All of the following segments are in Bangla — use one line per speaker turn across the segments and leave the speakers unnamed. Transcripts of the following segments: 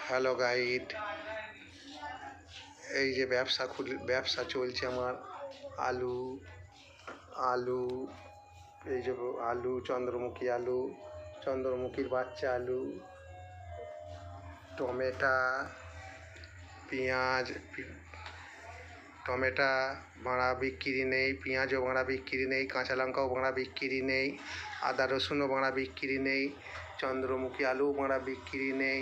হ্যালো গাইড, এই যে ব্যবসা চলছে আমার। আলু আলু এই যে আলু, চন্দ্রমুখীর বাচ্চা আলু, টমেটো, পেঁয়াজ। টমেটো বাঁড়া বিক্রি নেই, পেঁয়াজও বাঁড়া বিক্রি নেই, কাঁচা লঙ্কাও বাঁড়া বিক্রি নেই, আদা রসুনও বাঁড়া বিক্রি নেই, চন্দ্রমুখী আলু বাঁড়া বিক্রি নেই,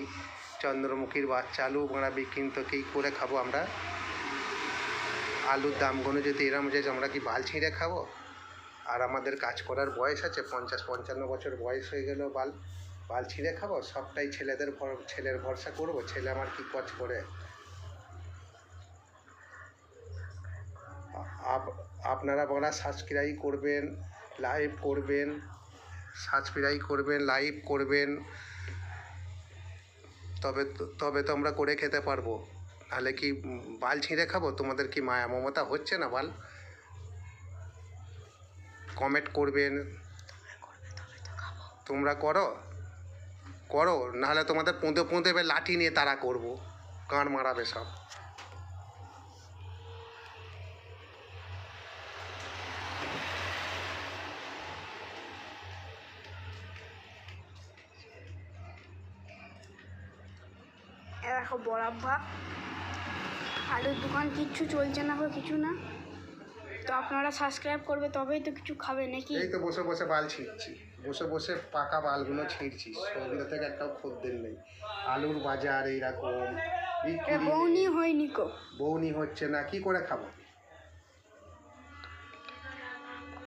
চন্দ্রমুখীর বাচ্চা আলু বাঁড়া বিক্রি। তো কী করে খাবো আমরা? আলুর দামগুলো যদি এরম যে আমরা কি বাল ছিঁড়ে খাবো? আর আমাদের কাজ করার বয়স আছে, 50-55 বছর বয়স হয়ে গেল, বাল ছিঁড়ে খাবো? সবটাই ছেলের ভরসা করবো? ছেলে আমার কি কাজ করে? আপনারা বাঁড়া সাবস্ক্রাইব করবেন, লাইভ করবেন, তবে তো আমরা করে খেতে পারবো। নাহলে কি বাল ছিঁড়ে খাবো? তোমাদের কি মায়া মমতা হচ্ছে না? কমেন্ট করবেন, তোমরা করো, নাহলে তোমাদের পুঁতে লাঠি নিয়ে তারা করবো, গাঁড় মারাবে সব।
দেখো বরাব্বা আলুর দোকান কিচ্ছু চলছে না, কিছু না। তো আপনারা সাবস্ক্রাইব করবে তবেই তো কিছু খাবে নাকি?
এই তো বসে বাল ছিঁড়ছি, বসে পাকা বালগুলো ছিঁড়ছি। সন্ধ্যা থেকে একটাও খদ্দের নেই। আলুর বাজার এইরকম বিক্রি,
বউনি হয়নি
বউনি হচ্ছে না, কি করে খাবো?